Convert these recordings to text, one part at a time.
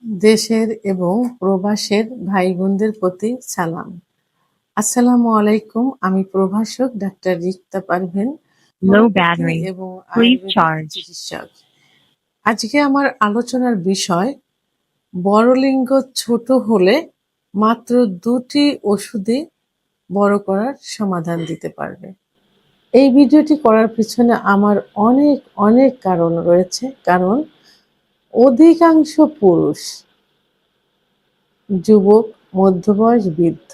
দেশের এবং প্রবাসের ভাই বোনদের প্রতি সালাম। আসসালামু আলাইকুম। আমি প্রভাষক doctor Rikta Parveen, Low homeopathy battery. এবং Please আয়ুর্বেদিক charge. চিকিৎসক। আজকে আমার আলোচনার বিষয় বড় লিঙ্গ ছোট হলে মাত্র ২টি ওষুধে বড় করার সমাধান দিতে পারবে। এই ভিডিওটি করার পিছনে আমার অনেক অনেক কারণ রয়েছে। কারণ অধিকাংশ পুরুষ, যুবক, মধ্যবয়স, বৃদ্ধ,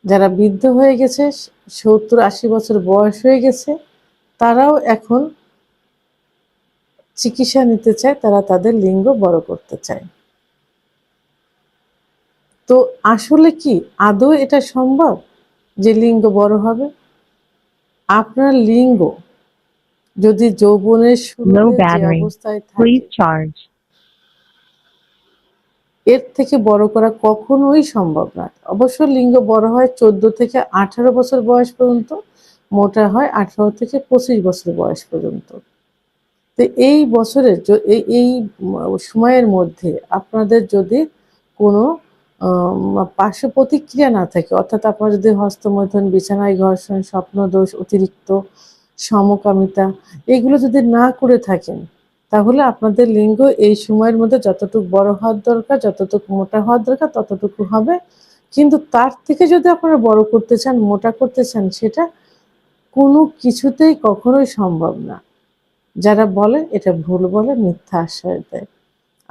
যারা বৃদ্ধ হয়ে গেছে ৭০-৮০ বছর বয়স হয়ে গেছে, তারাও এখন চিকিৎসা নিতে চায়, তারা তাদের লিঙ্গ বড় করতে চায়। তো আসলে কি আদৌ এটা সম্ভব যে লিঙ্গ বড় হবে? আপনার লিঙ্গ যদি যৌবনের Low শুরুতে যে battery. অবস্থায় থাকে, Please charge. এর থেকে বড় করা কখনোই সম্ভব না। অবশ্য লিঙ্গ বড় হয় ১৪ থেকে ১৮ বছর বয়স পর্যন্ত, মোটা হয় ১৮ থেকে ২৫ বছর বয়স পর্যন্ত। তো এই বছরের এই সময়ের মধ্যে আপনাদের যদি কোনো পার্শ্ব প্রতিক্রিয়া না থাকে, অর্থাৎ আপনার যদি হস্তমৈথুন, বিছানায় ঘর্ষণ, স্বপ্নদোষ, অতিরিক্ত সমকামিতা এগুলো যদি না করে থাকেন, তাহলে আপনাদের লিঙ্গ এই সময়ের মধ্যে যতটুকু বড় হওয়ার দরকার, যতটুকু মোটা হওয়ার দরকার ততটুকু হবে। কিন্তু তার থেকে যদি আপনারা বড় করতে চান, মোটা করতে চান, সেটা কোনো কিছুতেই কখনোই সম্ভব না। যারা বলে এটা ভুল বলে, মিথ্যা আশ্বাস দেয়।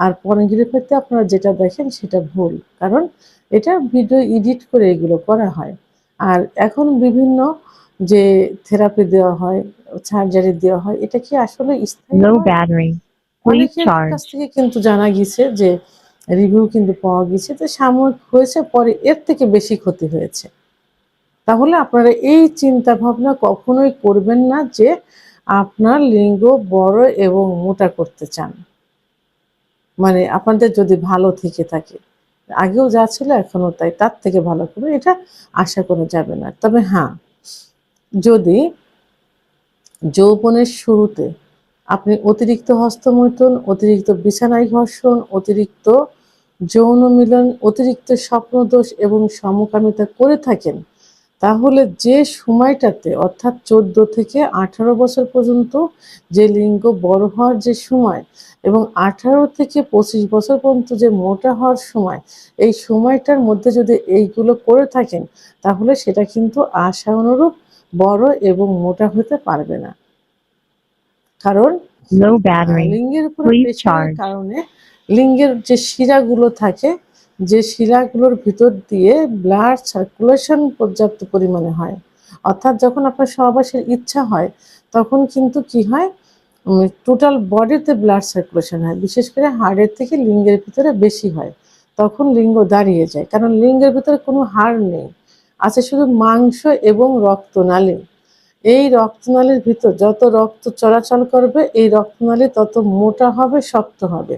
আর পর্নোগ্রাফিতে আপনারা যেটা দেখেন সেটা ভুল। কারণ এটা ভিডিও এডিট করে এগুলো করা হয়। আর এখন বিভিন্ন যে থেরাপি দেওয়া হয়, সার্জারি দেওয়া হয়, এটা কি আসলে স্থায়ী Low হয়? battery. Please অনেকের কাছ charge. থেকে কিন্তু জানা গেছে যে রিভিউ কিন্তু পাওয়া গেছে যে সাময়িক হয়েছে, পরে এর থেকে বেশি ক্ষতি হয়েছে। তাহলে আপনারা এই চিন্তা ভাবনা কখনোই করবেন না যে আপনার লিঙ্গ বড় এবং মোটা করতে চান। মানে আপনাদের যদি ভালো থেকে থাকে, আগেও যা ছিল এখনো তাই, তার থেকে ভালো করবে, এটা আশা করা যাবে না। তবে হ্যাঁ, যদি যৌবনের শুরুতে আপনি অতিরিক্ত হস্তমৈথুন, অতিরিক্ত বিছানায় ঘর্ষণ, অতিরিক্ত যৌন মিলন, অতিরিক্ত স্বপ্নদোষ এবং সমকামিতা করে থাকেন, তাহলে যে সময়টাতে, অর্থাৎ ১৪ থেকে ১৮ বছর পর্যন্ত যে লিঙ্গ বড় হওয়ার যে সময়, এবং ১৮ থেকে ২৫ বছর পর্যন্ত যে মোটা হওয়ার সময়, এই সময়টার মধ্যে যদি এইগুলো করে থাকেন, তাহলে সেটা কিন্তু আশা অনুরূপ বড় এবং মোটা হতে পারবে না। কারণ Low battery. লিঙ্গের উপরে Please প্রেশারের charge. কারণে লিঙ্গের যে শিরাগুলো থাকে, যে শিরাগুলোর ভিতর দিয়ে ব্লাড সার্কুলেশন পর্যাপ্ত পরিমাণে হয়। অর্থাৎ যখন আপনার সহবাসের ইচ্ছা হয়, তখন কিন্তু কি হয়, টোটাল বডিতে ব্লাড সার্কুলেশন হয়, বিশেষ করে হাড়ের থেকে লিঙ্গের ভিতরে বেশি হয়। তখন লিঙ্গ দাঁড়িয়ে যায়, কারণ লিঙ্গের ভিতরে কোনো হাড় নেই, আছে শুধু মাংস এবং রক্তনালী। এই রক্তনালীর ভিতর যত রক্ত চলাচল করবে, এই রক্তনালী তত মোটা হবে, শক্ত হবে,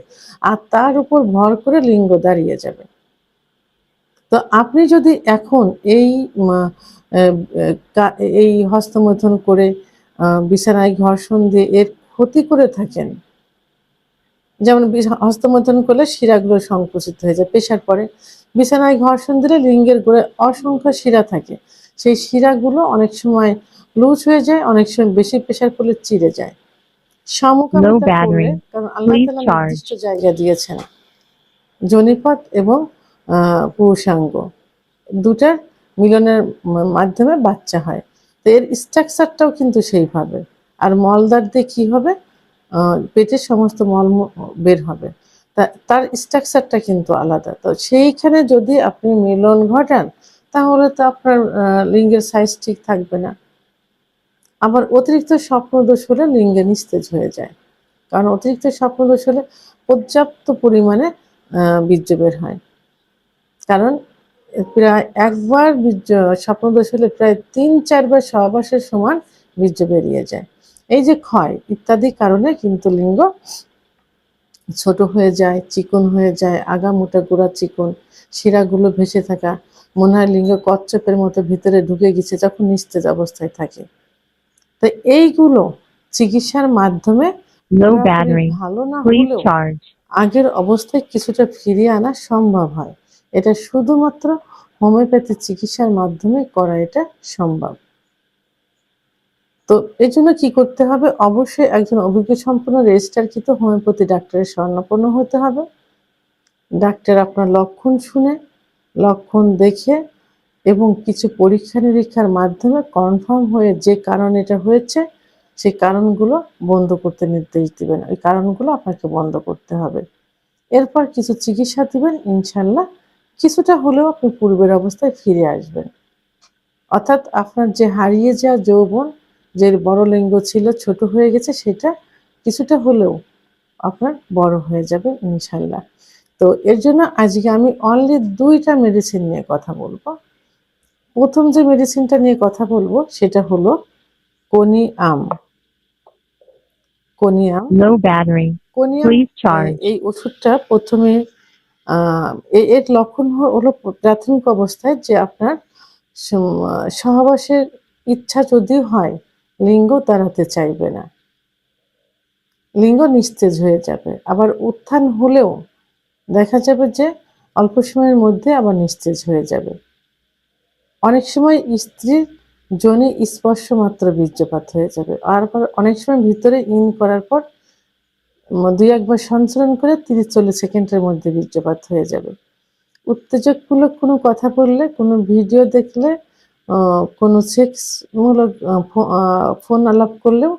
আর তার উপর ভর করে লিঙ্গ দাঁড়িয়ে যাবে। তো আপনি যদি এখন এই হস্তমৈথুন করে, বিছানায় ঘর্ষণ দিয়ে এর ক্ষতি করে থাকেন, যেমন হস্তমৈথুন করলে শিরাগুলো সংকুচিত হয়ে যায়, প্রেশার পড়ে। বিছানায় ঘর্ষণ দিলে লিঙ্গের গোড়ায় অসংখ্য শিরা থাকে, সেই শিরাগুলো অনেক সময় লুজ হয়ে যায়, অনেক সময় বেশি প্রেশার পড়লে চিড়ে যায়। Low সমকামিতা করলে, battery. কারণ আল্লাহ Please তাআলা নির্দিষ্ট charge. জায়গা দিয়েছেন, যোনিপথ এবং পুরুষাঙ্গ দুটার মিলনের মাধ্যমে বাচ্চা হয়। তো এর স্ট্রাকচারটাও কিন্তু সেইভাবে। আর মলদ্বার দিয়ে কি হবে, পেটের সমস্ত মল বের হবে, তার স্ট্রাকচারটা কিন্তু আলাদা। তো সেইখানে যদি আপনি মিলন ঘটান, তাহলে তো আপনার লিঙ্গের সাইজ ঠিক থাকবে না। আবার অতিরিক্ত স্বপ্নদোষ হলে লিঙ্গে নিস্তেজ হয়ে যায়, কারণ অতিরিক্ত স্বপ্নদোষ হলে পর্যাপ্ত পরিমাণে বীর্য বের হয়। কারণ প্রায় একবার স্বপ্নদোষ হলে প্রায় ৩-৪ বার সহবাসের সমান বীর্য বেরিয়ে যায়। এই যে ক্ষয় ইত্যাদি কারণে কিন্তু লিঙ্গ ছোট হয়ে যায়, চিকন হয়ে যায়, আগা মোটা গোড়া চিকন, শিরাগুলো ভেসে থাকা, মনে হয় লিঙ্গ কচ্ছপের মতো ভিতরে ঢুকে গেছে যখন নিস্তেজ অবস্থায় থাকে। তো এইগুলো চিকিৎসার মাধ্যমে Low পুরাপুরি battery. ভালো না Please হলেও charge. আগের অবস্থায় কিছুটা ফিরিয়ে আনা সম্ভব হয়। এটা শুধুমাত্র হোমিওপ্যাথি চিকিৎসার মাধ্যমে করা এটা সম্ভব। তো এজন্য কি করতে হবে? অবশ্যই একজন অভিজ্ঞ সম্পন্ন রেজিস্টারকৃত হোমিওপ্যাথি ডাক্তারের শরণাপন্ন হতে হবে। ডাক্তার আপনার লক্ষণ শুনে, লক্ষণ দেখে এবং কিছু পরীক্ষা-নিরীক্ষার মাধ্যমে কনফার্ম হয়ে যে কারণে এটা হয়েছে, সেই কারণগুলো বন্ধ করতে নির্দেশ দিবেন। ওই কারণগুলো আপনাকে বন্ধ করতে হবে। এরপর কিছু চিকিৎসা দিবেন, ইনশাআল্লাহ কিছুটা হলেও আপনি পূর্বের অবস্থায় ফিরে আসবেন। অর্থাৎ আপনার যে হারিয়ে যাওয়া যৌবন, যে বড় লিঙ্গ ছিল, ছোট হয়ে গেছে, সেটা কিছুটা হলেও আপনার বড় হয়ে যাবে ইনশাআল্লাহ। তো এর জন্য আজকে আমি অনলি ২ টা মেডিসিন নিয়ে কথা বলব। ১ম যে মেডিসিনটা নিয়ে কথা বলব সেটা হলো conium. Conium, Low battery. Conium Please charge. এই ওষুধটা ১ম এ আ এর লক্ষণ হলো প্রাথমিক অবস্থায় যে আপনার সহবাসের ইচ্ছা যদিও হয়, লিঙ্গ দাঁড়াতে চাইবে না। লিঙ্গ নিস্তেজ হয়ে যাবে। আবার উত্থান হলেও দেখা যাবে যে অল্প সময়ের মধ্যে আবার নিস্তেজ হয়ে যাবে। অনেক সময় স্ত্রীর যোনি স্পর্শ মাত্র বীর্যপাত হয়ে যাবে। আর আবার অনেক সময় ভিতরে ইন করার পর ২-১ বার সঞ্চালন করে ৩০-৪০ সেকেন্ডের মধ্যে বীর্যপাত হয়ে যাবে। উত্তেজকমূলক কোনো কথা বললে, কোনো ভিডিও দেখলে, আ কোনো সেক্সমূলক ফোন আলাপ করলেও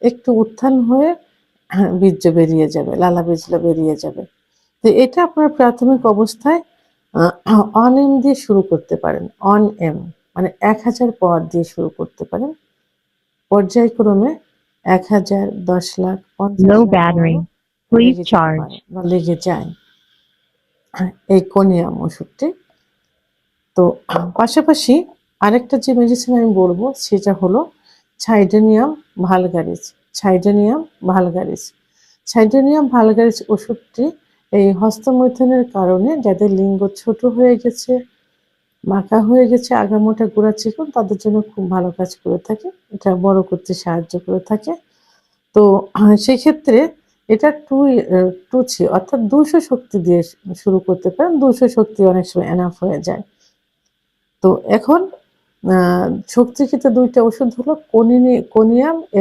একটু উত্থান হয়ে বীর্য বেরিয়ে যাবে, লালাবীজ বেরিয়ে যাবে। তো এটা আপনার প্রাথমিক অবস্থায় অন-এম দিয়ে শুরু করতে পারেন। অন-এম মানে ১,০০০ পাওয়ার দিয়ে শুরু করতে পারেন। পর্যায়ক্রমে ১,০০০, ১০ lakh, ৫০ Low lakh battery. পাওয়ারও Please লেগে যেতে charge. পারে বা লেগে যায় এই কোনিয়াম ওষুধটি। তো পাশাপাশি আরেকটা যে মেডিসিন আমি বলব সেটা হলো সাইডোনিয়াম ভালগারিস। সাইডোনিয়াম ভালগারিস। সাইডোনিয়াম ভালগারিস ওষুধটি এই হস্তমৈথুনের কারণে যাদের লিঙ্গ ছোট হয়ে গেছে, বাঁকা হয়ে গেছে, আগামোটা গোড়া চিকন, তাদের জন্য খুব ভালো কাজ করে থাকে। এটা বড় করতে সাহায্য করে থাকে। তো সেক্ষেত্রে এটা 2C অর্থাৎ ২০০ শক্তি দিয়ে শুরু করতে পারেন। ২০০ শক্তি অনেক সময় এনাফ হয়ে যায়। তো এখন আ শক্তিকৃত ২ টা ওষুধ হলো কোনিয়াম